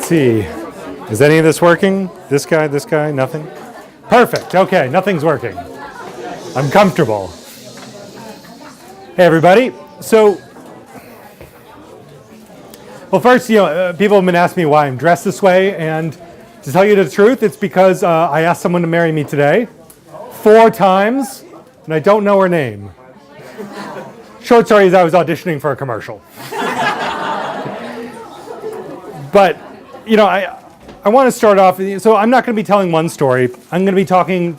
Let's see. Is any of this working? This guy, nothing? Perfect. Okay, nothing's working. I'm comfortable. Hey, everybody. So, well, first, people have been asking me why I'm dressed this way, and to tell you the truth, it's because I asked someone to marry me today 4 times, and I don't know her name. Short story is I was auditioning for a commercial. But, I want to start off, so I'm not going to be telling one story. I'm going to be talking,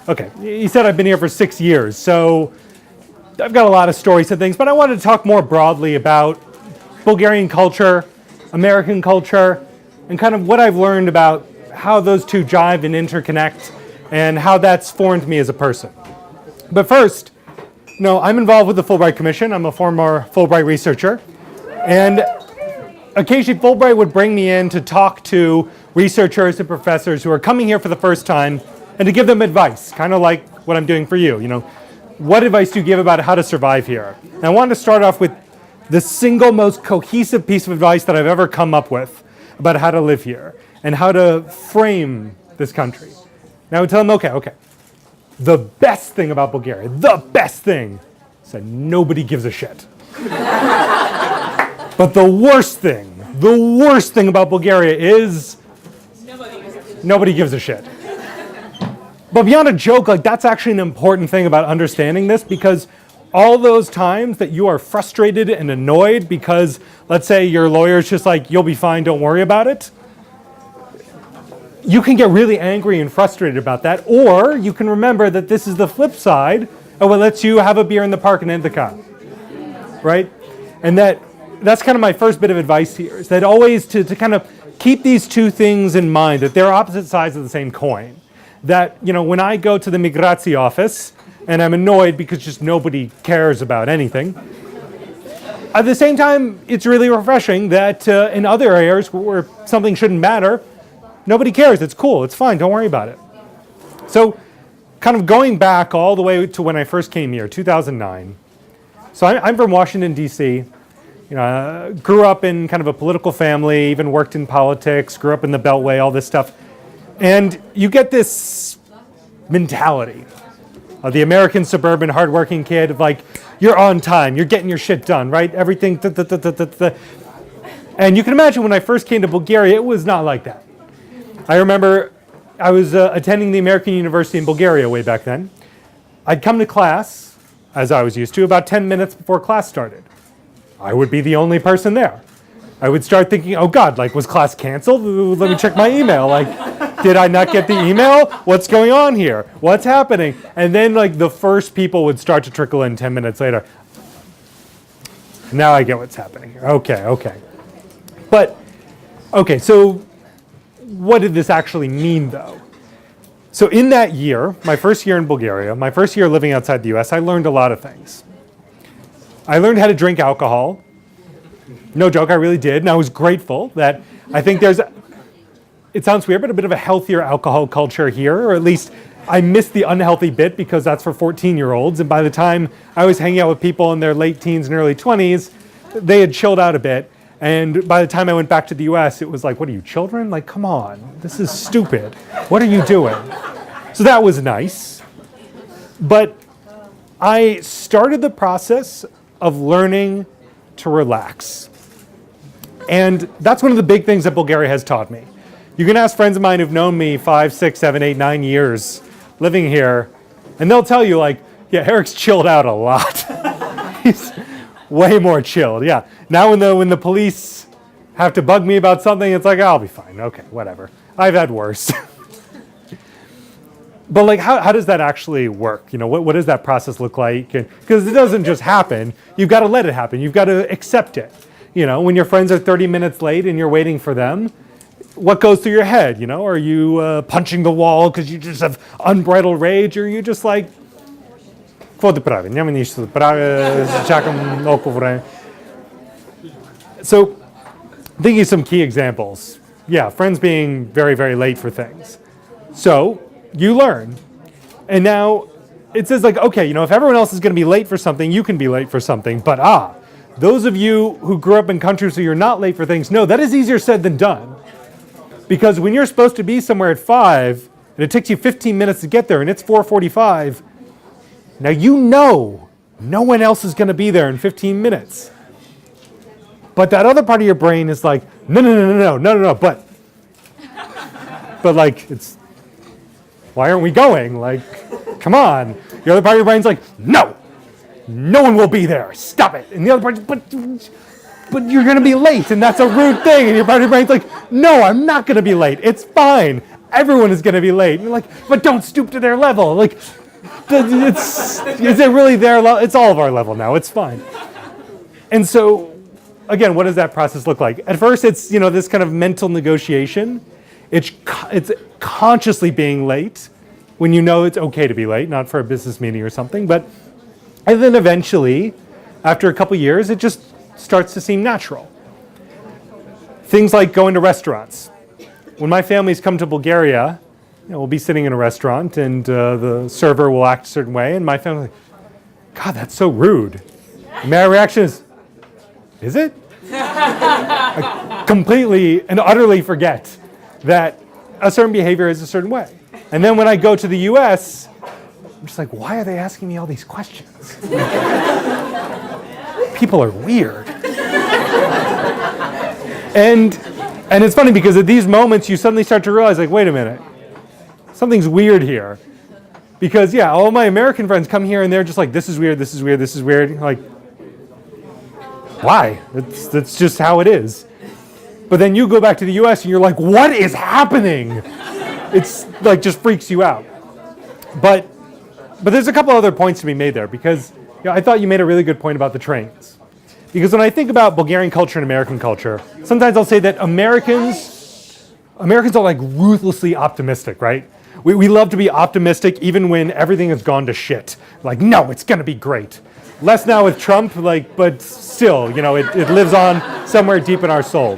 okay, he said I've been here for 6 years, so I've got a lot of stories and things, but I wanted to talk more broadly about Bulgarian culture, American culture, and kind of what I've learned about how those two jive and interconnect, and how that's formed me as a person. But first, I'm involved with the Fulbright Commission. I'm a former Fulbright researcher, and occasionally Fulbright would bring me in to talk to researchers and professors who are coming here for the first time and to give them advice, kind of like what I'm doing for you. What advice do you give about how to survive here? And I wanted to start off with the single most cohesive piece of advice that I've ever come up with about how to live here and how to frame this country. And I would tell them, okay, the best thing about Bulgaria, the best thing, is that nobody gives a shit. But the worst thing about Bulgaria is nobody gives a shit. But beyond a joke, that's actually an important thing about understanding this, because all those times that you are frustrated and annoyed because, let's say, your lawyer's just like, you'll be fine, don't worry about it, you can get really angry and frustrated about that, or you can remember that this is the flip side of what lets you have a beer in the park and end the car, right? And that's kind of my first bit of advice here, is that always to kind of keep these two things in mind, that they're opposite sides of the same coin. That, when I go to the Migrazi office and I'm annoyed because just nobody cares about anything, at the same time, it's really refreshing that in other areas where something shouldn't matter, nobody cares. It's cool. It's fine. Don't worry about it. So kind of going back all the way to when I first came here, 2009. So I'm from Washington, D.C., grew up in kind of a political family, even worked in politics, grew up in the Beltway, all this stuff. And you get this mentality of the American suburban hardworking kid of like, you're on time, you're getting your shit done, right? Everything, And you can imagine when I first came to Bulgaria, it was not like that. I remember I was attending the American University in Bulgaria way back then. I'd come to class, as I was used to, about 10 minutes before class started. I would be the only person there. I would start thinking, oh God, was class canceled? Let me check my email. Did I not get the email? What's going on here? What's happening? And then the first people would start to trickle in 10 minutes later. Now I get what's happening here. Okay. But, so what did this actually mean though? So in that year, my first year in Bulgaria, my first year living outside the US, I learned a lot of things. I learned how to drink alcohol. No joke, I really did. And I was grateful that I think it sounds weird, but a bit of a healthier alcohol culture here, or at least I missed the unhealthy bit because that's for 14-year-olds. And by the time I was hanging out with people in their late teens and early 20s, they had chilled out a bit. And by the time I went back to the US, it was like, what are you, children? Come on, this is stupid. What are you doing? So that was nice. But I started the process of learning to relax. And that's one of the big things that Bulgaria has taught me. You can ask friends of mine who've known me 5, 6, 7, 8, 9 years living here, and they'll tell you Eric's chilled out a lot. He's way more chilled, yeah. Now when the police have to bug me about something, it's I'll be fine, okay, whatever. I've had worse. But how does that actually work? What does that process look like? Because it doesn't just happen. You've got to let it happen. You've got to accept it. When your friends are 30 minutes late and you're waiting for them, what goes through your head? Are you punching the wall because you just have unbridled rage, or are you just какво да правя? Няма нищо да правя, чакам много време. So, thinking of some key examples. Yeah, friends being very, very late for things. So, you learn. And now it says if everyone else is going to be late for something, you can be late for something. But those of you who grew up in countries where you're not late for things, know that is easier said than done. Because when you're supposed to be somewhere at 5, and it takes you 15 minutes to get there, and it's 4:45, now you know no one else is going to be there in 15 minutes. But that other part of your brain is like, no, but like, it's, why aren't we going? Like, come on. The other part of your brain's like, no one will be there, stop it. And the other part, but you're going to be late, and that's a rude thing. And your part of your brain's like, no, I'm not going to be late, it's fine. Everyone is going to be late. And you're like, but don't stoop to their level. Like, is it really their level? It's all of our level now, it's fine. And so, again, what does that process look like? At first, it's this kind of mental negotiation. It's consciously being late when you know it's okay to be late, not for a business meeting or something. And then eventually, after a couple years, it just starts to seem natural. Things like going to restaurants. When my families come to Bulgaria, we'll be sitting in a restaurant and the server will act a certain way, and my family, God, that's so rude. And my reaction is it? I completely and utterly forget that a certain behavior is a certain way. And then when I go to the US, I'm just like, why are they asking me all these questions? People are weird. And it's funny because at these moments you suddenly start to realize, like, wait a minute, something's weird here. Because all my American friends come here and they're just like, this is weird, this is weird, this is weird. Like, why? That's just how it is. But then you go back to the US and you're like, what is happening? It's like just freaks you out. But there's a couple other points to be made there, because I thought you made a really good point about the trains. Because when I think about Bulgarian culture and American culture, sometimes I'll say that Americans are like ruthlessly optimistic, right? We love to be optimistic even when everything has gone to shit. Like, no, it's going to be great. Less now with Trump, but still, it lives on somewhere deep in our soul.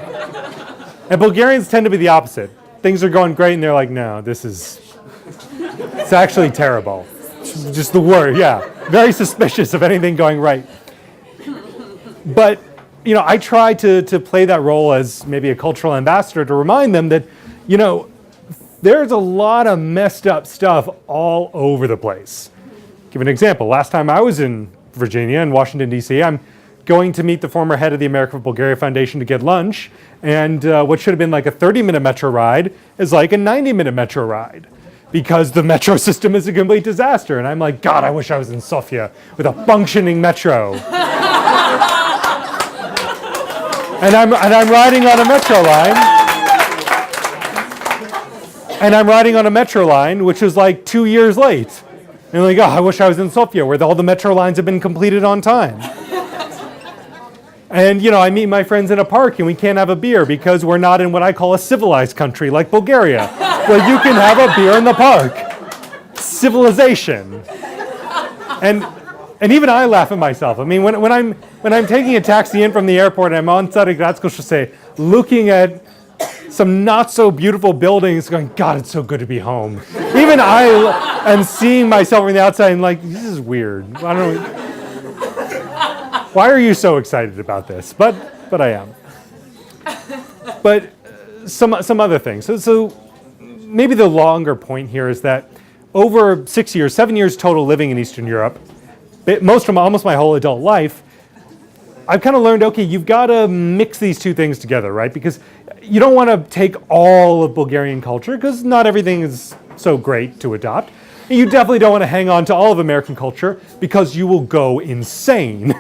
And Bulgarians tend to be the opposite. Things are going great and they're like, no, it's actually terrible. It's just the word, very suspicious of anything going right. But, I try to play that role as maybe a cultural ambassador to remind them that, there's a lot of messed up stuff all over the place. Give an example. Last time I was in Virginia and Washington, D.C., I'm going to meet the former head of the America for Bulgaria Foundation to get lunch, and what should have been like a 30-minute metro ride is like a 90-minute metro ride, because the metro system is a complete disaster. And I'm like, God, I wish I was in Sofia with a functioning metro. And I'm riding on a metro line. And I'm riding on a metro line, which was like 2 years late. And I'm like, I wish I was in Sofia, where all the metro lines have been completed on time. And, I meet my friends in a park and we can't have a beer because we're not in what I call a civilized country like Bulgaria, where you can have a beer in the park. Civilization. And even I laugh at myself. I mean, when I'm taking a taxi in from the airport and I'm on Tsarigradsko Chaussee, looking at some not so beautiful buildings, going, God, it's so good to be home. Even I am seeing myself from the outside and like, this is weird. I don't know. Why are you so excited about this? But I am. But some other things. So maybe the longer point here is that over 7 years total living in Eastern Europe, almost my whole adult life, I've kind of learned, okay, you've got to mix these two things together, right? Because you don't want to take all of Bulgarian culture, because not everything is so great to adopt. And you definitely don't want to hang on to all of American culture, because you will go insane.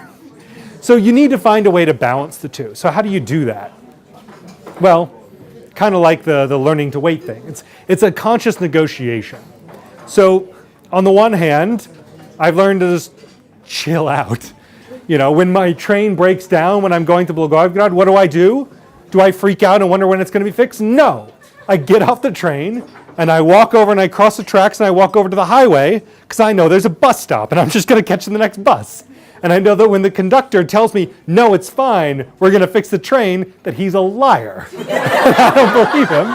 So you need to find a way to balance the two. So how do you do that? Well, kind of like the learning to wait thing. It's a conscious negotiation. So on the one hand, I've learned to just chill out. When my train breaks down when I'm going to Bulgaria, what do? Do I freak out and wonder when it's going to be fixed? No. I get off the train and I walk over and I cross the tracks and I walk over to the highway because I know there's a bus stop and I'm just going to catch the next bus. And I know that when the conductor tells me, no, it's fine, we're going to fix the train, that he's a liar. And I don't believe him.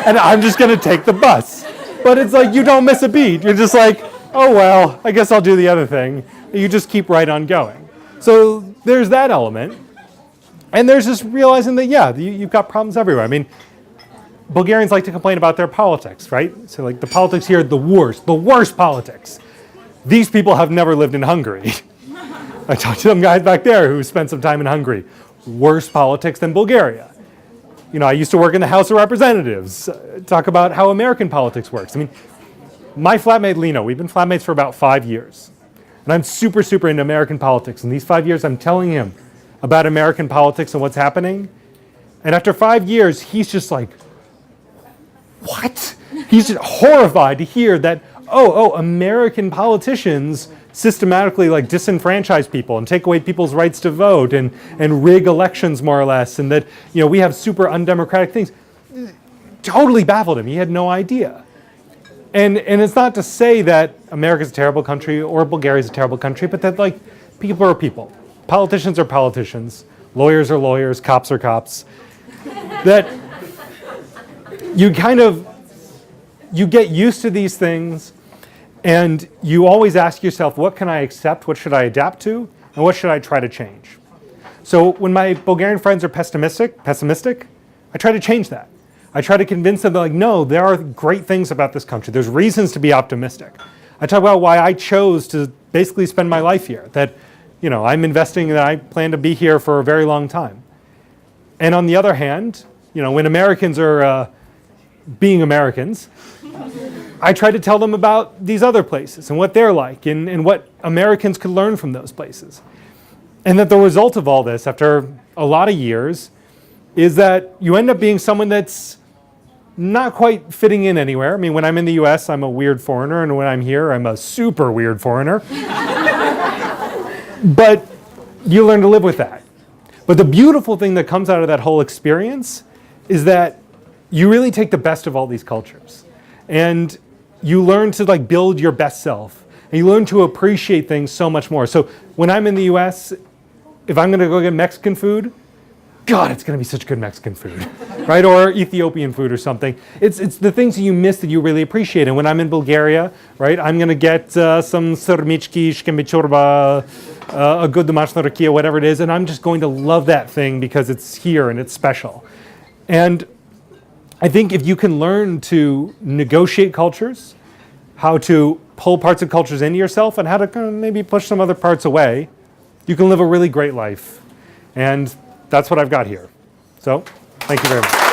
And I'm just going to take the bus. But it's like you don't miss a beat. You're just like, oh, well, I guess I'll do the other thing. You just keep right on going. So, there's that element. And there's just realizing that, yeah, you've got problems everywhere. I mean, Bulgarians like to complain about their politics, right? So like the politics here, the worst politics. These people have never lived in Hungary. I talked to some guys back there who spent some time in Hungary. Worse politics than Bulgaria. You know, I used to work in the House of Representatives, talk about how American politics works. I mean, my flatmate Lino, we've been flatmates for about 5 years. And I'm super, super into American politics. In these 5 years, I'm telling him about American politics and what's happening. And after 5 years, he's just like, what? He's just horrified to hear that, American politicians systematically like disenfranchise people and take away people's rights to vote and rig elections more or less, and that, you know, we have super undemocratic things. Totally baffled him. He had no idea. And it's not to say that America's a terrible country or Bulgaria's a terrible country, but that like people are people. Politicians are politicians. Lawyers are lawyers. Cops are cops. That you get used to these things, and you always ask yourself, what can I accept? What should I adapt to? And what should I try to change? So when my Bulgarian friends are pessimistic, I try to change that. I try to convince them that, like, no, there are great things about this country. There's reasons to be optimistic. I talk about why I chose to basically spend my life here, that, you know, I'm investing, that I plan to be here for a very long time. And on the other hand, you know, when Americans are being Americans, I try to tell them about these other places and what they're like and what Americans could learn from those places. And that the result of all this, after a lot of years, is that you end up being someone that's not quite fitting in anywhere. I mean, when I'm in the US, I'm a weird foreigner, and when I'm here, I'm a super weird foreigner. But you learn to live with that. But the beautiful thing that comes out of that whole experience is that you really take the best of all these cultures. And you learn to like build your best self. And you learn to appreciate things so much more. So when I'm in the US, if I'm gonna go get Mexican food, God, it's gonna be such good Mexican food, right? Or Ethiopian food or something. It's the things that you miss that you really appreciate. And when I'm in Bulgaria, right, I'm gonna get some srmichki, shkembe chorba, a good domashna rakia, whatever it is, and I'm just going to love that thing because it's here and it's special. And I think if you can learn to negotiate cultures, how to pull parts of cultures into yourself and how to kind of maybe push some other parts away, you can live a really great life. And that's what I've got here. So, thank you very much.